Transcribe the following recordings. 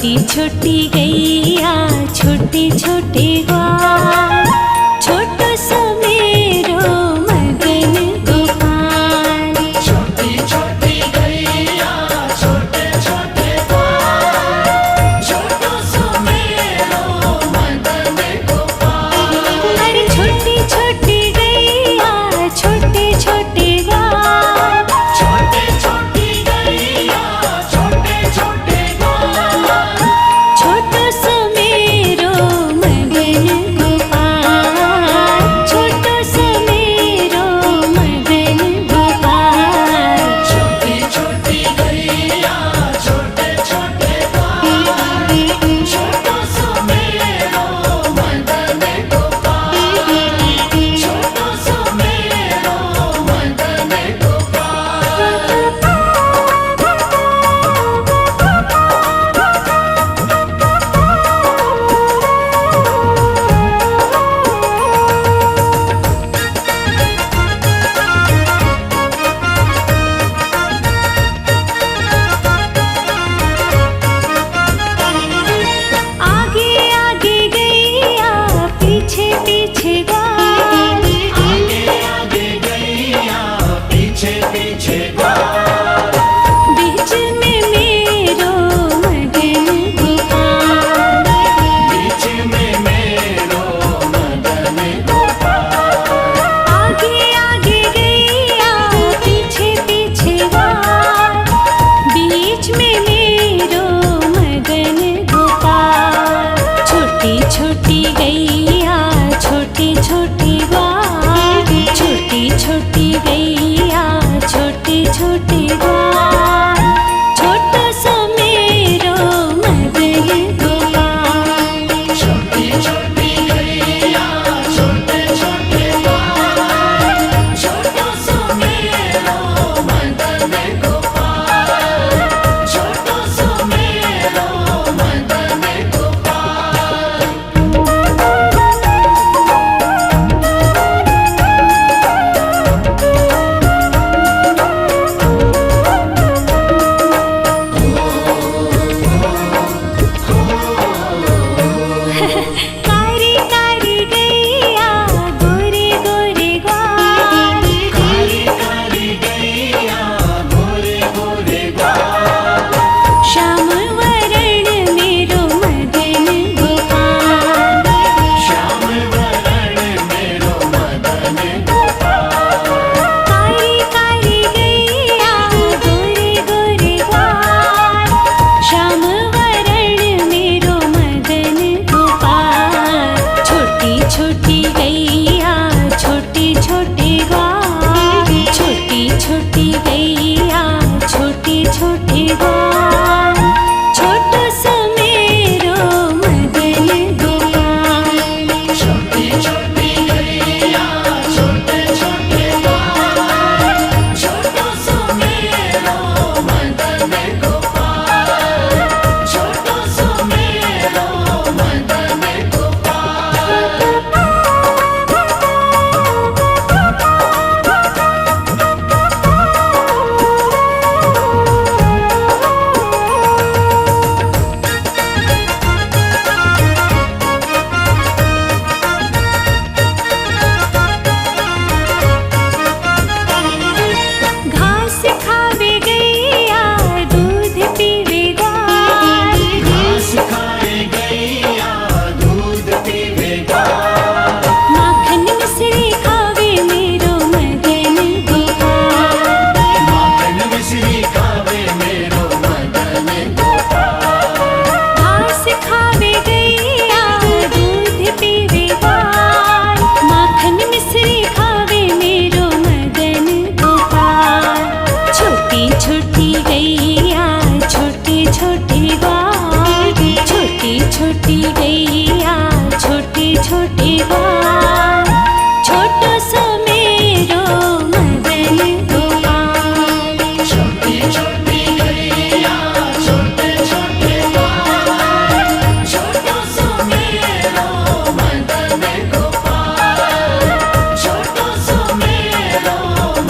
छोटी छोटी गैया छोटे छोटे ग्वाल, छोटो सो मेरो मगन गोपाल। छोटी छोटी गैया छोटे छोटे ग्वाल, छोटो सो मेरो मगन गोपाल। अरे छोटी छोटी गैया छोटे छोटे ग्वाल, छोटी छोटी गैया छोटे छोटे ग्वाल, छोटो सो मेरो मगन गोपाल, छोटो सो मेरो मगन गोपाल। छोटी छोटी गैया छोटे छोटे ग्वाल, छोटो सो मेरो मगन गोपाल, छोटो सो मेरो मगन आगे आगे गैया पीछे पीछे ग्वाल, आगे आगे गैया पीछे पीछे ग्वाल, बीच में मेरो मगन गोपाल। बीच में मेरो मगन गोपाल। आगे आगे गैया पीछे पीछे ग्वाल, बीच में मेरो मगन गोपाल। छोटी छोटी गैया छोटे छोटे ग्वाल, छोटी छोटी गैया छोटे छोटे ग्वाल, छोटो सो मेरो मगन गोपाल। छोटी छोटी गैया छोटे छोटे ग्वाल, छोटो सो मेरो मगन गोपाल, छोटो सो मेरो मगन गोपाल। कारी कारी गैया गोरे गोरे ग्वाल, कारी कारी गैया गोरे गोरे ग्वाल, श्याम वरण मेरो मगन गोपाल। श्याम वरण मेरो मगन गोपाल। कारी कारी गैया गोरे गोरे ग्वाल, श्याम वरण मेरो मगन गोपाल। छोटी छोटी गैया छोटे छोटे ग्वाल, छोटी छोटी गैया छोटे छोटे ग्वाल, छोटो सो मेरो मगन गोपाल। छोटी छोटी गैया छोटे छोटे ग्वाल, छोटो सो मेरो मगन गोपाल, छोटो सो मेरो मगन गोपाल। घास खावे गैया दूध पीवे ग्वाल, घास खाए गैया दूध पीवे ग्वाल, माखन मिश्री खावे मेरो मगन गोपाल। माखन मिश्री खावे मेरो मगन गोपाल। घास खावे गैया दूध पीवे ग्वाल, माखन मिश्री खावे मेरो मगन गोपाल। छोटी छोटी गैया छोटे छोटे ग्वाल, छोटी छोटी गैया छोटे छोटे ग्वाल, छोटो सो मेरो मगन गोपाल। छोटी छोटी गैया छोटे छोटे ग्वाल, छोटो सो मेरो मगन गोपाल, छोटो सो मेरो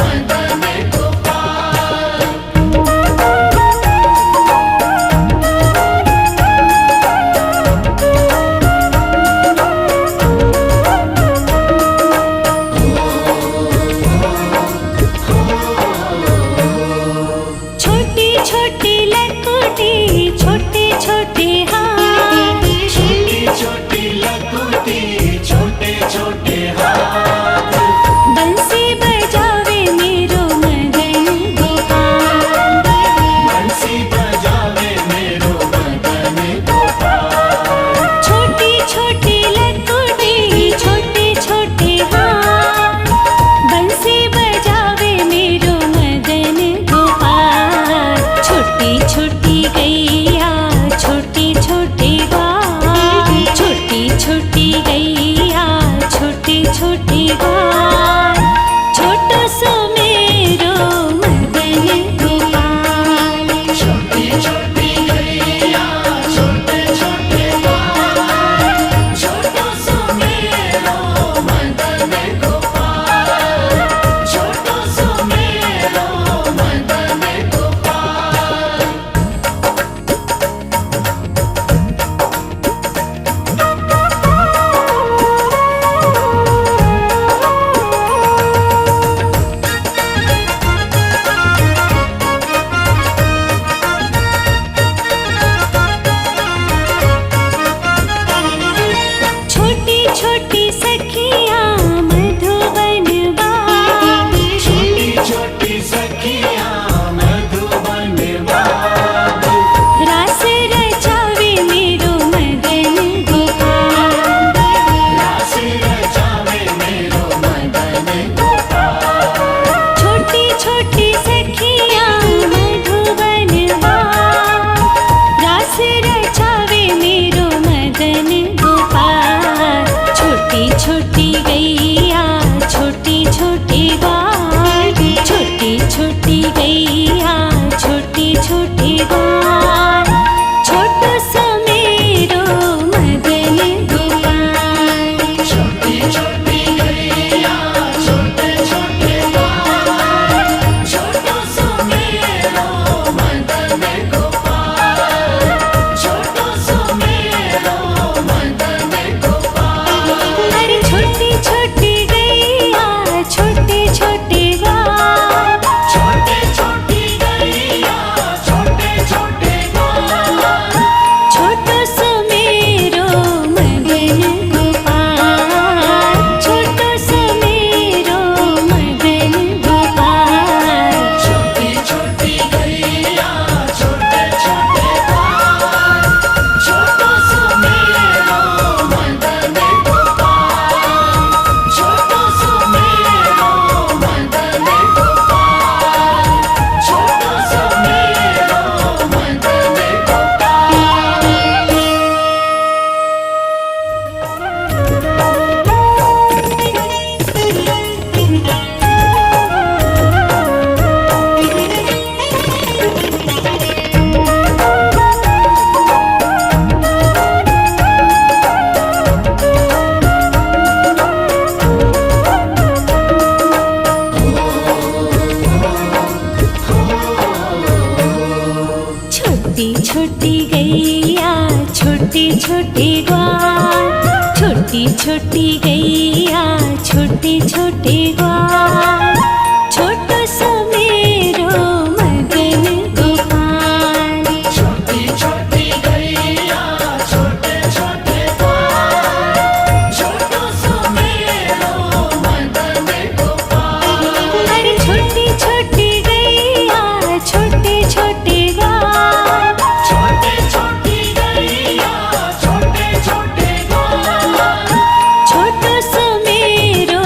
मगन गोपाल। छोटी गैया छोटे छोटे ग्वाल, छोटी छोटी गैया छोटे छोटे ग्वाल, छोटो सो मेरो मदन गोपाल। छोटी छोटी गैया छोटे छोटे ग्वाल, छोटो सो मेरो मदन गोपाल। अरे छोटी छोटी गैया छोटे छोटे ग्वाल, छोटी छोटी गैया छोटे छोटे ग्वाल, छोटो सो मेरो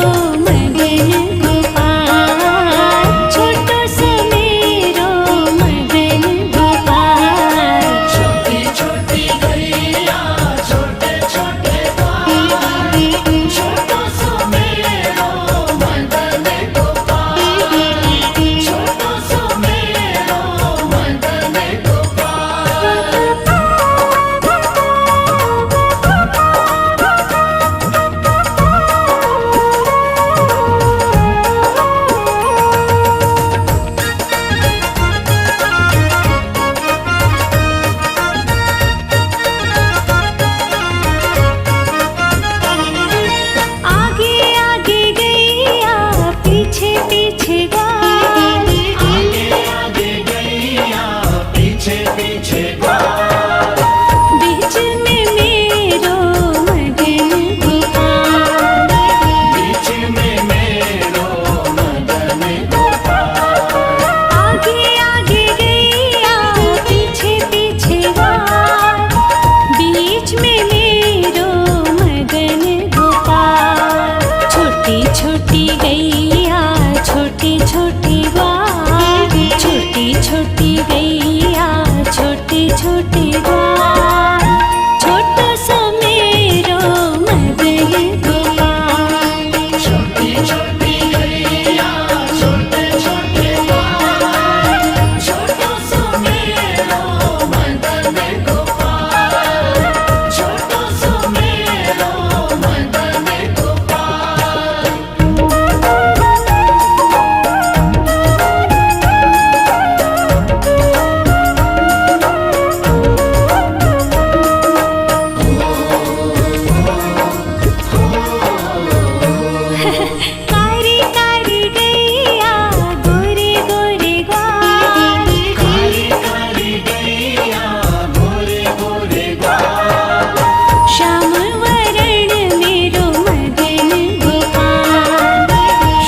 मदन गोपाल, छोटो सो मेरो मदन गोपाल। छोटी छोटी गैया छोटे छोटे ग्वाल, छोटो सो मेरो मदन गोपाल, छोटो सो मेरो मदन आगे आगे गैया पीछे पीछे ग्वाल, आगे आगे गैया पीछे पीछे ग्वाल, बीच में मेरो मदन गोपाल। बीच में मेरो मदन गोपाल। आगे आगे गैया पीछे पीछे ग्वाल, बीच में मेरो मदन गोपाल। छोटी छोटी गैया छोटे छोटे ग्वाल, छोटी छोटी गैया छोटे छोटे ग्वाल, छोटो सो मेरो मदन गोपाल। छोटी छोटी गैया छोटे छोटे ग्वाल, छोटो सो मेरो मदन गोपाल, छोटो सो मेरो मदन गोपाल। कारी कारी गैया गोरे गोरे ग्वाल, काली काली गैया गोरे गोरे ग्वाल, श्याम वरण मेरो मदन गोपाल।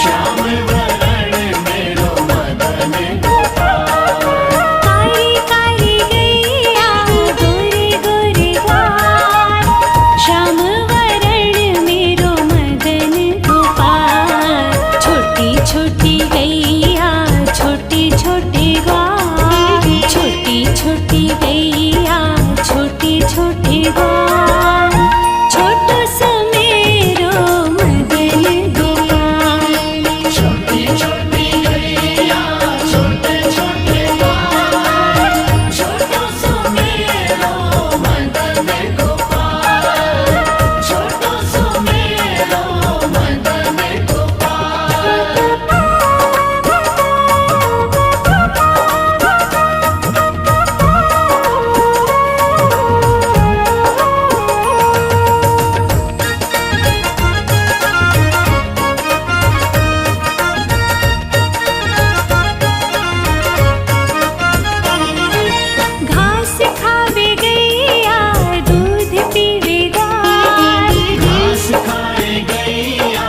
श्याम वरण मेरो मदन गोपाल। कारी कारी गैया गोरे गोरे ग्वाल, श्याम वरण मेरो मदन गोपाल। छोटी छोटी गैया छोटे छोटे ग्वाल, छोटी छोटी गैया छोटे छोटे ग्वाल, छोटो सो मेरो मदन गोपाल। छोटी छोटी गैया छोटे छोटे ग्वाल, छोटो सो मेरो मदन गोपाल, छोटो सो मेरो मदन गोपाल। घास खावे गैया दूध पीवे ग्वाल, घास खाए गैया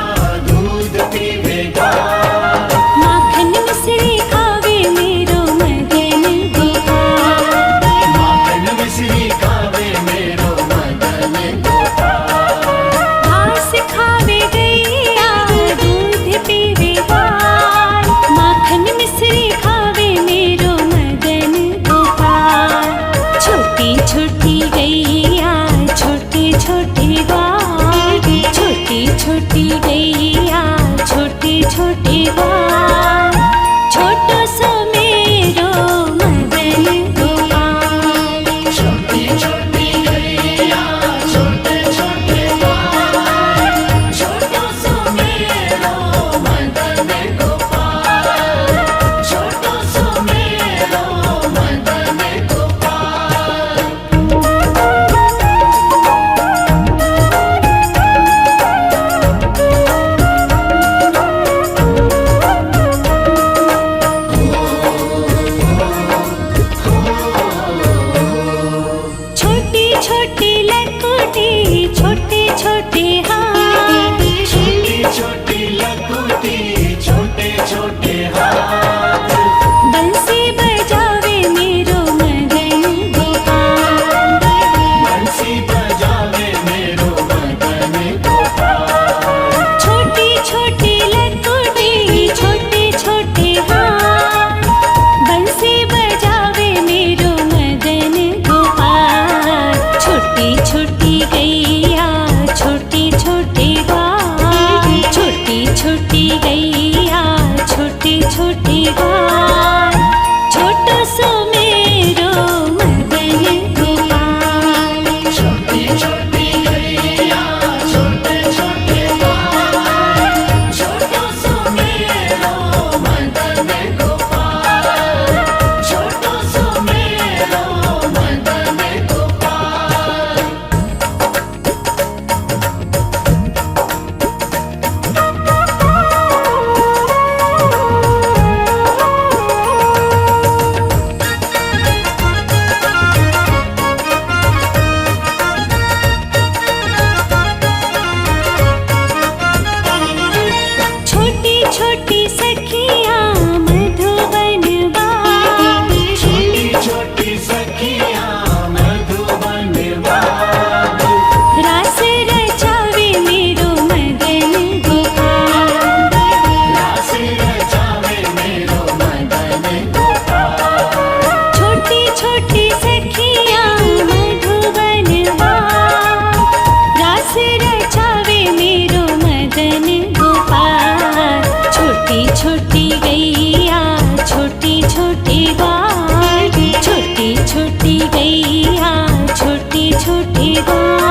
दूध पीवे ग्वाल, माखन मिश्री खावे मेरो मदन गोपाल। माखन मिश्री खावे मेरो मदन गोपाल। घास खावे गैया दूध पीवे ग्वाल, माखन मिश्री खावे मेरो मदन गोपाल। छोटी छोटी गैया छोटे छोटे ग्वाल, छोटी छोटी गैया छोटे छोटे ग्वाल, छोटो सो मेरो मदन गोपाल। छोटी छोटी गैया छोटे छोटे ग्वाल, छोटो सो मेरो मदन गोपाल, छोटो सो मेरो मदन गोपाल। गाय।